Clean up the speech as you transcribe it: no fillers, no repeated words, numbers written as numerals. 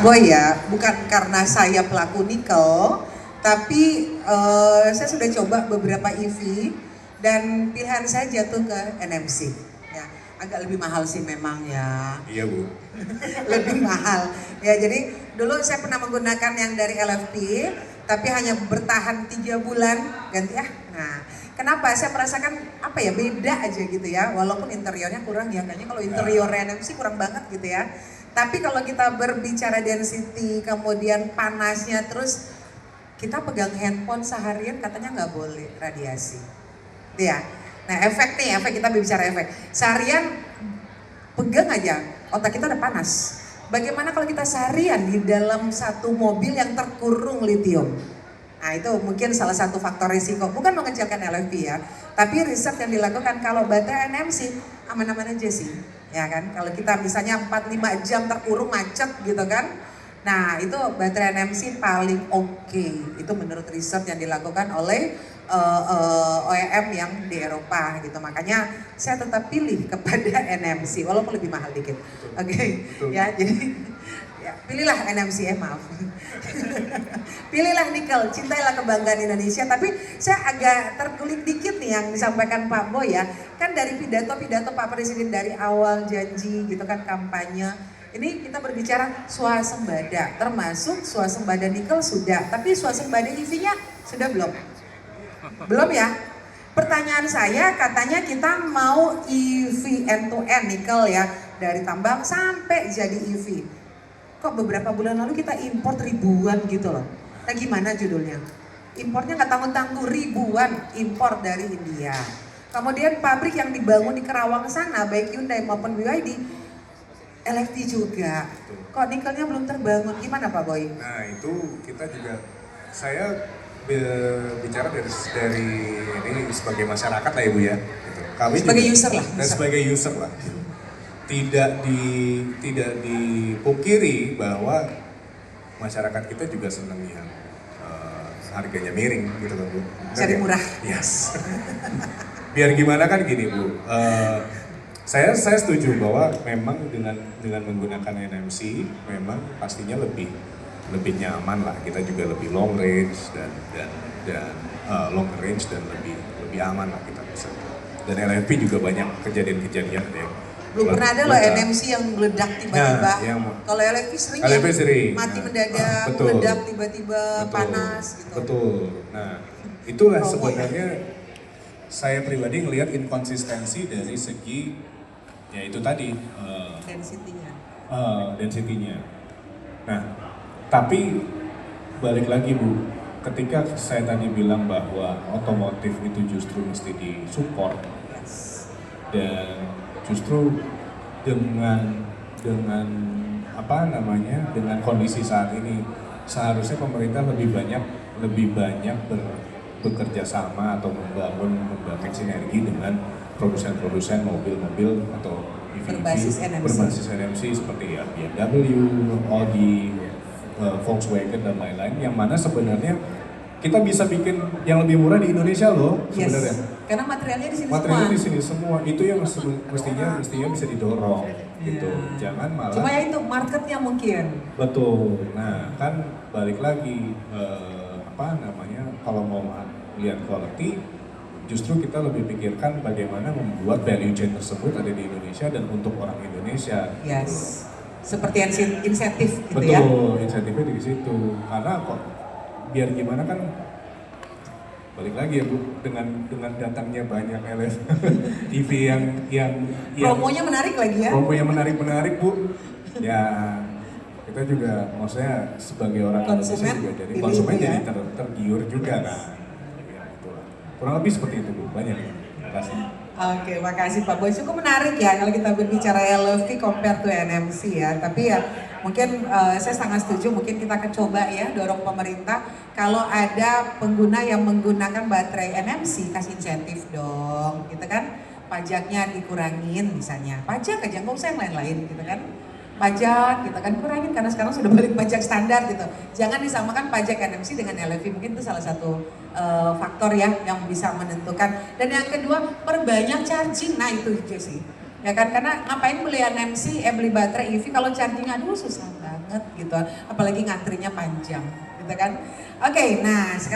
Boy ya, bukan karena saya pelaku nikel, tapi saya sudah coba beberapa EV dan pilihan saya jatuh ke NMC. Ya, agak lebih mahal sih memang ya. Iya Bu. Lebih mahal. Ya, jadi dulu saya pernah menggunakan yang dari LFP, tapi hanya bertahan 3 bulan, ganti ah. Nah, kenapa? Saya merasakan apa ya, beda aja gitu ya. Walaupun interiornya kurang ya, kayaknya kalau interior NMC kurang banget gitu ya. Tapi kalau kita berbicara density, kemudian panasnya, terus kita pegang handphone seharian katanya nggak boleh radiasi. Ya. Nah efek nih, efek kita berbicara efek. Seharian pegang aja, otak kita udah panas. Bagaimana kalau kita seharian di dalam satu mobil yang terkurung litium? Nah itu mungkin salah satu faktor risiko, bukan mengecilkan LFP ya, tapi riset yang dilakukan kalau baterai NMC aman-aman aja sih, ya kan? Kalau kita misalnya 4-5 jam terkurung macet gitu kan, nah itu baterai NMC paling oke. Itu menurut riset yang dilakukan oleh OEM yang di Eropa gitu, makanya saya tetap pilih kepada NMC walaupun lebih mahal dikit, oke? Ya jadi ya, pilihlah NMC maaf. Pilihlah nikel, cintailah kebanggaan Indonesia. Tapi saya agak terkulik dikit nih yang disampaikan Pak Boy ya. Kan dari pidato-pidato Pak Presiden dari awal janji gitu kan kampanye. Ini kita berbicara swasembada, termasuk swasembada nikel sudah. Tapi swasembada EV-nya sudah belum? Belum ya? Pertanyaan saya katanya kita mau EV end-to-end nikel ya. Dari tambang sampai jadi EV. Kok beberapa bulan lalu kita import ribuan gitu loh. Nah gimana judulnya? Importnya nggak tanggung-tanggung, ribuan impor dari India. Kemudian pabrik yang dibangun di Kerawang sana, baik Hyundai maupun BYD, LFP juga. Kok nikelnya belum terbangun, gimana Pak Boy? Nah itu kita juga, saya bicara dari ini sebagai masyarakat lah Ibu ya. Gitu. Kami sebagai juga, user lah. Sebagai user lah. Tidak dipungkiri bahwa masyarakat kita juga senang yang harganya miring gitu kan Bu. Cari murah. Yes. Biar gimana kan gini Bu, saya setuju bahwa memang dengan menggunakan NMC memang pastinya lebih nyaman lah, kita juga lebih long range dan long range dan lebih aman lah kita bisa. Dan LFP juga banyak kejadian-kejadian yang belum pernah ada loh NMC yang meledak tiba-tiba. Nah, kalau LFP sering mati mendadak, meledak tiba-tiba, panas gitu. Betul. Nah, itulah sebenarnya saya pribadi ngelihat inkonsistensi dari segi ya itu tadi density-nya. Nah, tapi balik lagi Bu, ketika saya tadi bilang bahwa otomotif itu justru mesti disupport dan justru dengan dengan kondisi saat ini seharusnya pemerintah lebih banyak bekerja sama atau membangun sinergi dengan produsen-produsen mobil-mobil atau EV berbasis NMC seperti ya BMW, Audi, Volkswagen dan lain-lain, yang mana sebenarnya kita bisa bikin yang lebih murah di Indonesia loh sebenarnya. Karena materialnya di sini di sini semua. Itu yang mestinya bisa didorong gitu. Jangan malah. Cuma ya itu marketnya mungkin. Betul. Nah kan balik lagi kalau mau lihat quality, justru kita lebih pikirkan bagaimana membuat value chain tersebut ada di Indonesia dan untuk orang Indonesia. Yes. Gitu. Seperti insentif gitu. Betul, ya. Betul, insentifnya di situ. Karena kok biar gimana kan balik lagi ya Bu, dengan datangnya banyak EV yang promonya menarik lagi ya. Promonya menarik Bu. Ya kita juga maksudnya sebagai orang konsumen juga jadi konsumen ya? Jadi tergiur juga kan. Ya itulah. Kurang lebih seperti itu Bu, banyak. Terima kasih. Oke, makasih Pak Boy. Cukup menarik ya kalau kita berbicara LFP compare to NMC ya. Tapi ya mungkin saya sangat setuju, mungkin kita akan coba ya dorong pemerintah kalau ada pengguna yang menggunakan baterai NMC kasih insentif dong, gitu kan? Pajaknya dikurangin misalnya, pajak aja nggak usah yang lain-lain gitu kan? Pajak kita kan kurangin karena sekarang sudah balik pajak standar gitu. Jangan disamakan pajak NMC dengan LFP, mungkin itu salah satu faktor ya yang bisa menentukan. Dan yang kedua, perbanyak charging. Nah itu sih. Ya kan, karena ngapain beli NMC, beli baterai EV kalau charging aduh susah banget. banget gitu, apalagi ngantrinya panjang gitu kan. Oke, nah sekarang